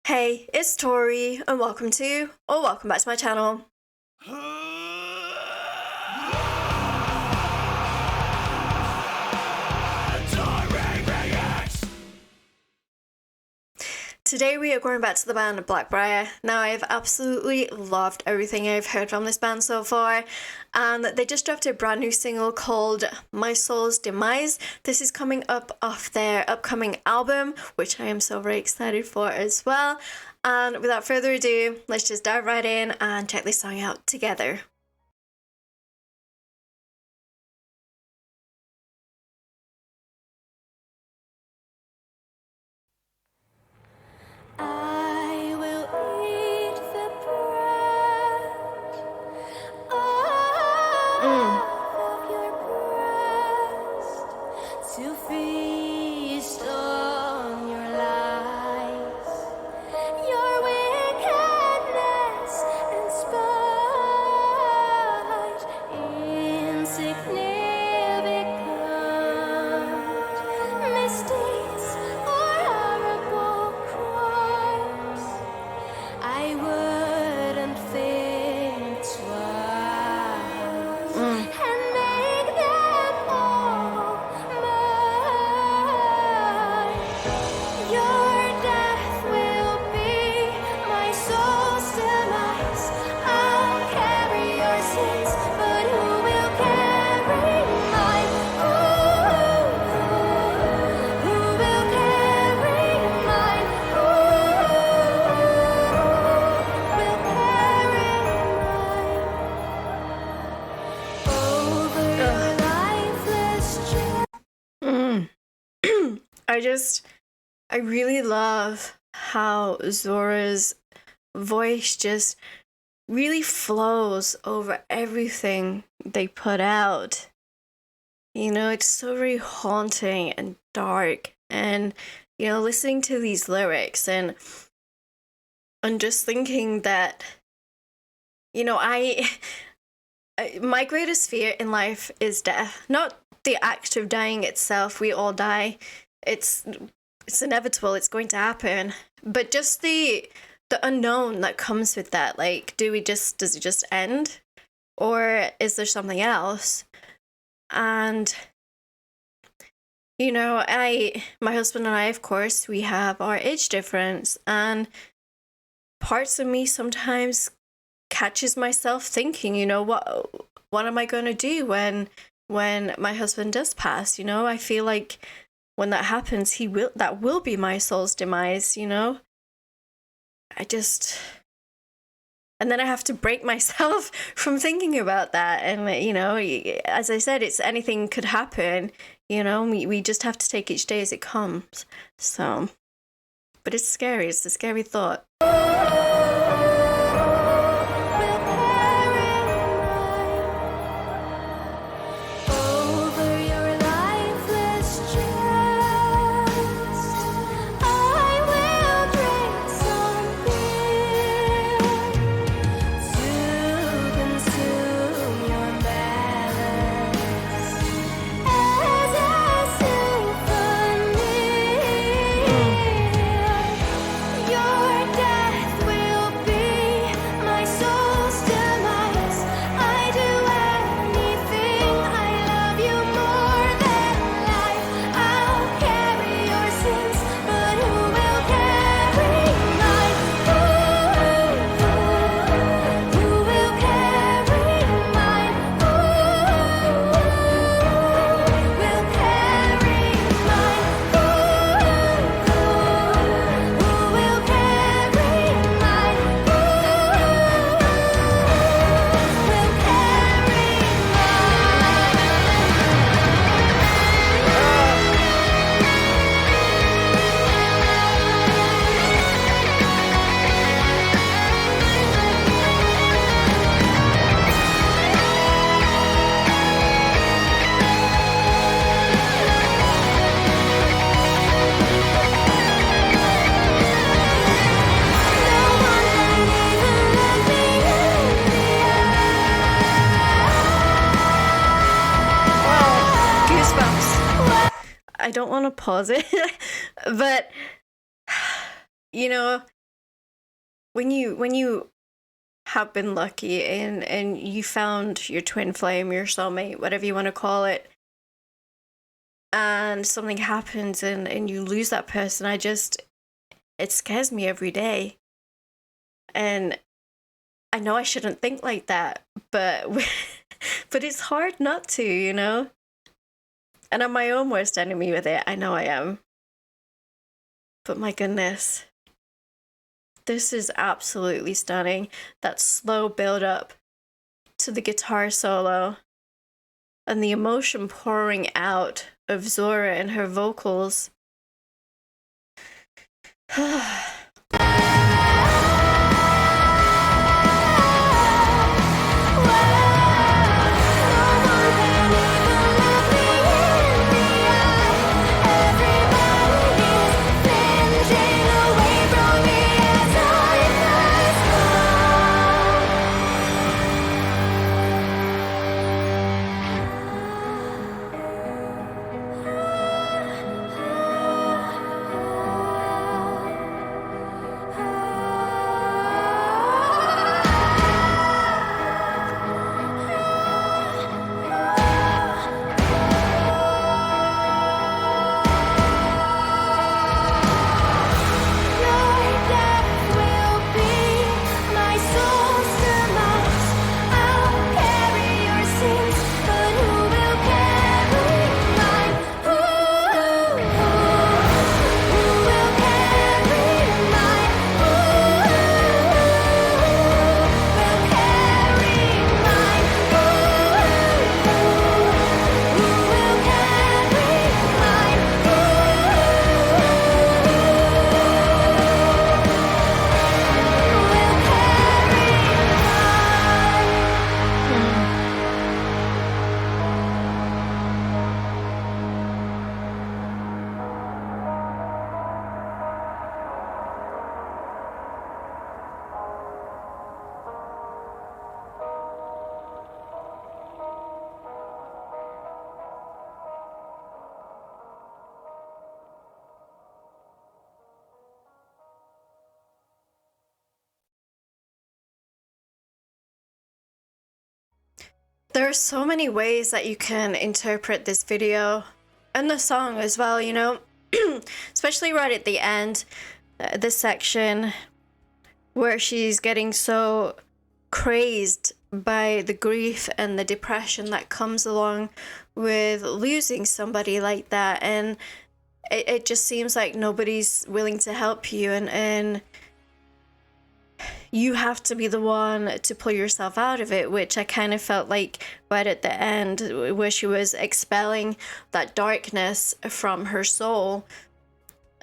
Hey, it's Tori, and welcome back to my channel. Today we are going back to the band Blackbriar. Now, I've absolutely loved everything I've heard from this band so far, and they just dropped a brand new single called My Soul's Demise. This is coming up off their upcoming album, which I am so very excited for as well. And without further ado, let's just dive right in and check this song out together. I will eat the bread of your breast to feast on your lies, your wickedness and spite, insignificant mistakes or horrible crimes. I wouldn't think twice and make them all mine. Your death will be my soul's demise. I'll carry your sins, but who will carry mine? Who will carry mine? Who will carry mine? Over your lifeless I really love how Zora's voice just really flows over everything they put out. You know, it's so very haunting and dark. And, you know, listening to these lyrics and just thinking that, you know, my greatest fear in life is death. Not the act of dying itself. We all die. It's inevitable. It's going to happen. But just the unknown that comes with that. Like, does it just end? Or is there something else? And, you know, my husband and I, of course, we have our age difference, and parts of me sometimes catches myself thinking, you know, what am I going to do when my husband does pass? You know, I feel like when that happens, that will be my soul's demise, you know? And then I have to break myself from thinking about that. And, you know, as I said, it's anything could happen, you know, we just have to take each day as it comes. So, but it's scary. It's a scary thought. over your lifeless chest, I will drink some beer to consume your malice as a souvenir. Your death will be my soul's demise. I do anything. I love you more than life. I'll carry your sins, but who will carry mine? Who will carry mine? Who will carry mine? Who will carry mine? Who will carry Goosebumps. I don't want to pause it, but, you know, when you have been lucky and you found your twin flame, your soulmate, whatever you want to call it, and something happens and you lose that person, it scares me every day. And I know I shouldn't think like that, but but it's hard not to, you know? And I'm my own worst enemy with it. I know I am. But my goodness, this is absolutely stunning. That slow build up to the guitar solo and the emotion pouring out of Zora and her vocals. There are so many ways that you can interpret this video and the song as well, you know? Especially right at the end, this section where she's getting so crazed by the grief and the depression that comes along with losing somebody like that. And it just seems like nobody's willing to help you, and you have to be the one to pull yourself out of it, which I kind of felt like right at the end, where she was expelling that darkness from her soul.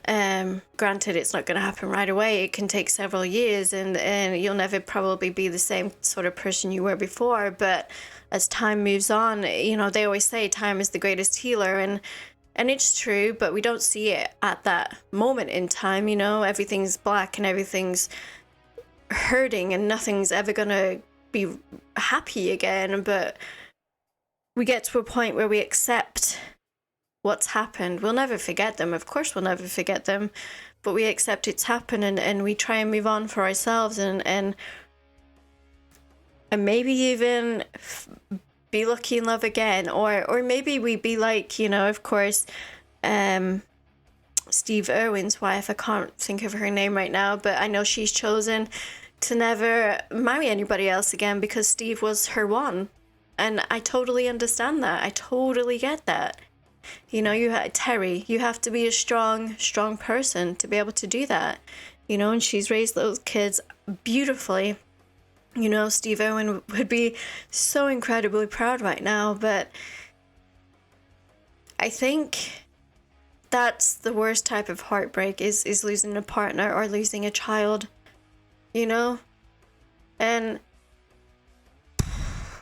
Granted, it's not going to happen right away. It can take several years, and you'll never probably be the same sort of person you were before. But as time moves on, you know, they always say time is the greatest healer, and it's true, but we don't see it at that moment in time. You know, everything's black and everything's hurting and nothing's ever gonna be happy again. But we get to a point where we accept what's happened. We'll never forget them, of course we'll never forget them, but we accept it's happened, and we try and move on for ourselves, and maybe even be lucky in love again, or maybe we be like, you know, of course, Steve Irwin's wife. I can't think of her name right now, but I know she's chosen to never marry anybody else again because Steve was her one. And I totally understand that. I totally get that. You know, Terry, you have to be a strong person to be able to do that. You know, and she's raised those kids beautifully. You know, Steve Irwin would be so incredibly proud right now, but I think that's the worst type of heartbreak is losing a partner or losing a child, you know? And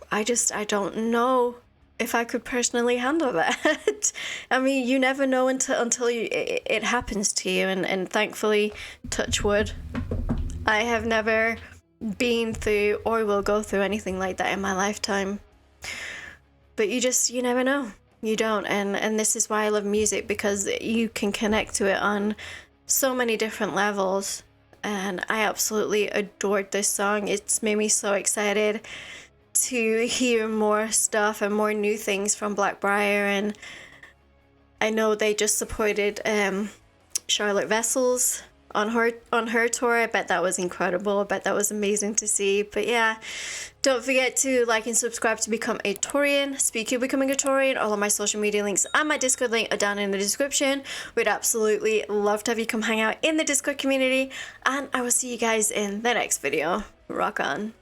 I don't know if I could personally handle that. I mean, you never know until it happens to you, and thankfully, touch wood, I have never been through or will go through anything like that in my lifetime. But you never know. You don't, and this is why I love music, because you can connect to it on so many different levels. and I absolutely adored this song. It's made me so excited to hear more stuff and more new things from Blackbriar, and I know they just supported Charlotte Vessels on her tour. I bet that was incredible. I bet that was amazing to see. But yeah, don't forget to like and subscribe to become a Taurian. Speaking of becoming a Taurian, all of my social media links and my Discord link are down in the description. We'd absolutely love to have you come hang out in the Discord community, and I will see you guys in the next video. Rock on.